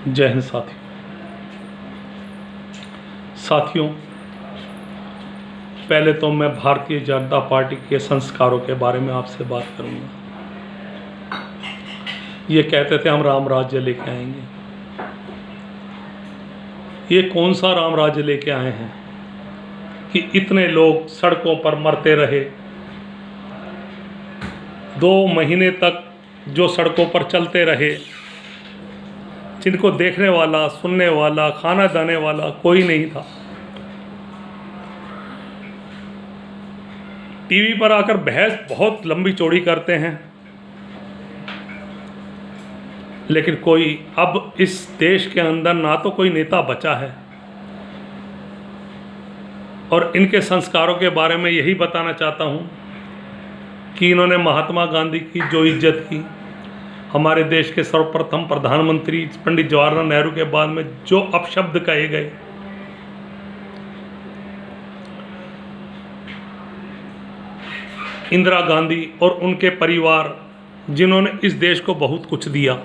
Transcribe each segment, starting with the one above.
जय हिंद साथियों, पहले तो मैं भारतीय जनता पार्टी के संस्कारों के बारे में आपसे बात करूंगा। ये कहते थे हम राम राज्य लेके आएंगे। ये कौन सा राम राज्य लेके आए हैं कि इतने लोग सड़कों पर मरते रहे। 2 महीने तक जो सड़कों पर चलते रहे, जिनको देखने वाला, सुनने वाला, खाना दाने वाला कोई नहीं था। टीवी पर आकर बहस बहुत लंबी चौड़ी करते हैं, लेकिन कोई अब इस देश के अंदर ना तो कोई नेता बचा है। और इनके संस्कारों के बारे में यही बताना चाहता हूँ कि इन्होंने महात्मा गांधी की जो इज्जत की, हमारे देश के सर्वप्रथम प्रधानमंत्री पंडित जवाहरलाल नेहरू के बाद में जो अपशब्द कहे गए, इंदिरा गांधी और उनके परिवार जिन्होंने इस देश को बहुत कुछ दिया,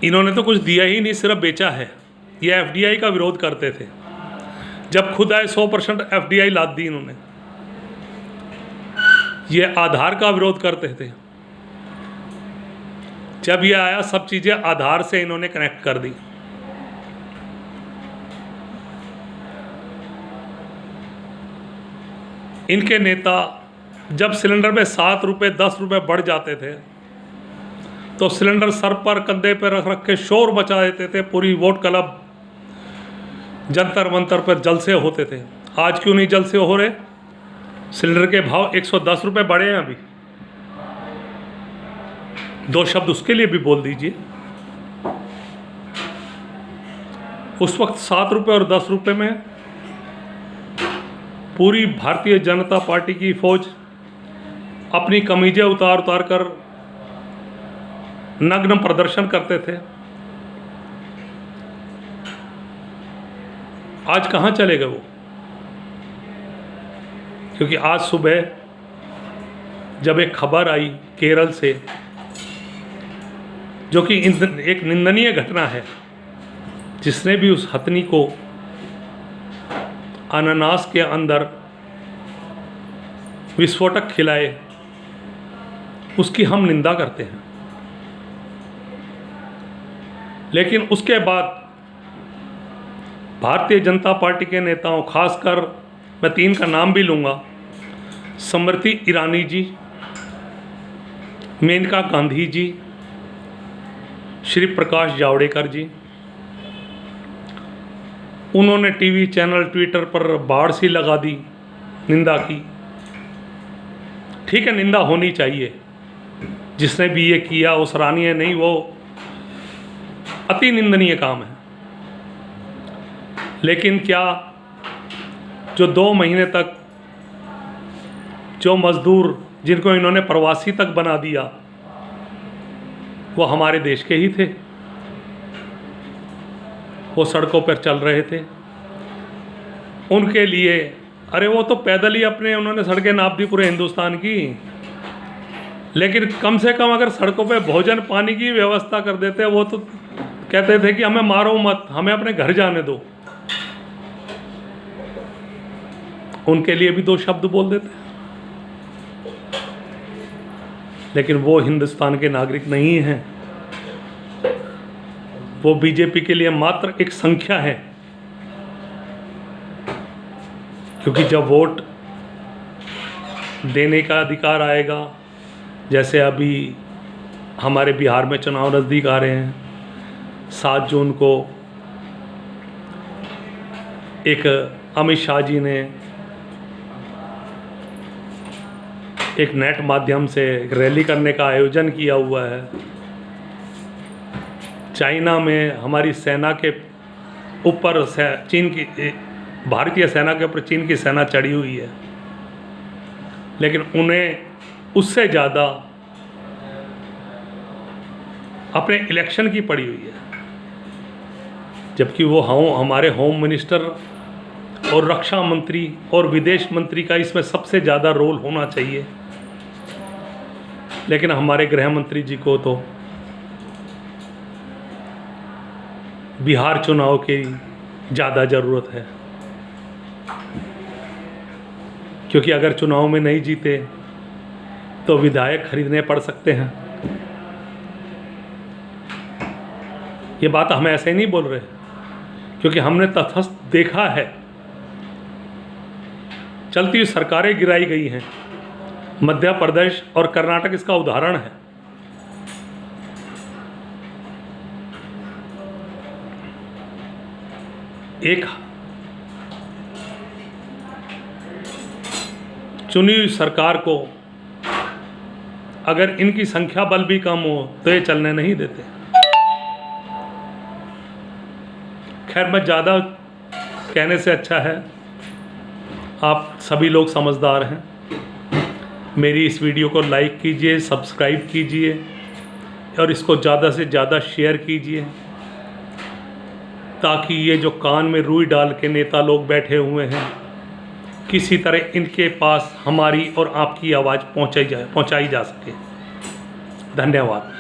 इन्होंने तो कुछ दिया ही नहीं, सिर्फ बेचा है। ये एफडीआई का विरोध करते थे। जब खुद आए 100% एफडीआई लाद दी इन्होंने। ये आधार का विरोध करते थे। जब ये आया सब चीज़ें आधार से इन्होंने कनेक्ट कर दी। इनके नेता जब सिलेंडर में 7 रुपये 10 रुपये बढ़ जाते थे तो सिलेंडर सर पर कंधे पर रख रख के शोर मचा देते थे। पूरी वोट क्लब जंतर मंतर पर जलसे होते थे। आज क्यों नहीं जलसे हो रहे? सिलेंडर के भाव 110 रुपये बढ़े हैं। अभी 2 शब्द उसके लिए भी बोल दीजिए। उस वक्त 7 रुपये और 10 रुपये में पूरी भारतीय जनता पार्टी की फौज अपनी कमीजें उतार उतार कर नग्न प्रदर्शन करते थे। आज कहाँ चले गए वो? क्योंकि आज सुबह जब एक खबर आई केरल से, जो कि एक निंदनीय घटना है, जिसने भी उस हथनी को अनानास के अंदर विस्फोटक खिलाए, उसकी हम निंदा करते हैं। लेकिन उसके बाद भारतीय जनता पार्टी के नेताओं, खासकर मैं 3 का नाम भी लूँगा, स्मृति ईरानी जी, मेनका गांधी जी, श्री प्रकाश जावड़ेकर जी, उन्होंने टीवी चैनल, ट्विटर पर बाढ़ सी लगा दी, निंदा की। ठीक है, निंदा होनी चाहिए। जिसने भी ये किया वो सराहनीय नहीं, वो अति निंदनीय काम है। लेकिन क्या जो 2 महीने तक जो मजदूर जिनको इन्होंने प्रवासी तक बना दिया, वो हमारे देश के ही थे। वो सड़कों पर चल रहे थे। उनके लिए, अरे वो तो पैदल ही अपने उन्होंने सड़कें नाप दी पूरे हिंदुस्तान की। लेकिन कम से कम अगर सड़कों पे भोजन पानी की व्यवस्था कर देते, वो तो कहते थे कि हमें मारो मत, हमें अपने घर जाने दो। उनके लिए भी 2 शब्द बोल देते। लेकिन वो हिंदुस्तान के नागरिक नहीं हैं। वो बीजेपी के लिए मात्र एक संख्या है। क्योंकि जब वोट देने का अधिकार आएगा, जैसे अभी हमारे बिहार में चुनाव नज़दीक आ रहे हैं, 7 जून को एक अमित शाह जी ने एक नेट माध्यम से एक रैली करने का आयोजन किया हुआ है। चाइना में हमारी सेना के ऊपर चीन की, भारतीय सेना के ऊपर चीन की सेना चढ़ी हुई है। लेकिन उन्हें उससे ज़्यादा अपने इलेक्शन की पड़ी हुई है। जबकि वो हमारे होम मिनिस्टर और रक्षा मंत्री और विदेश मंत्री का इसमें सबसे ज़्यादा रोल होना चाहिए। लेकिन हमारे गृह मंत्री जी को तो बिहार चुनाव की ज़्यादा ज़रूरत है, क्योंकि अगर चुनाव में नहीं जीते तो विधायक खरीदने पड़ सकते हैं। ये बात हम ऐसे नहीं बोल रहे, क्योंकि हमने तटस्थ देखा है, चलती हुई सरकारें गिराई गई हैं। मध्य प्रदेश और कर्नाटक इसका उदाहरण है। एक चुनी हुई सरकार को अगर इनकी संख्या बल भी कम हो तो ये चलने नहीं देते। खैर, मैं ज़्यादा कहने से अच्छा है आप सभी लोग समझदार हैं। मेरी इस वीडियो को लाइक कीजिए, सब्सक्राइब कीजिए और इसको ज़्यादा से ज़्यादा शेयर कीजिए, ताकि ये जो कान में रुई डाल के नेता लोग बैठे हुए हैं, किसी तरह इनके पास हमारी और आपकी आवाज़ पहुंचाई जा सके। धन्यवाद।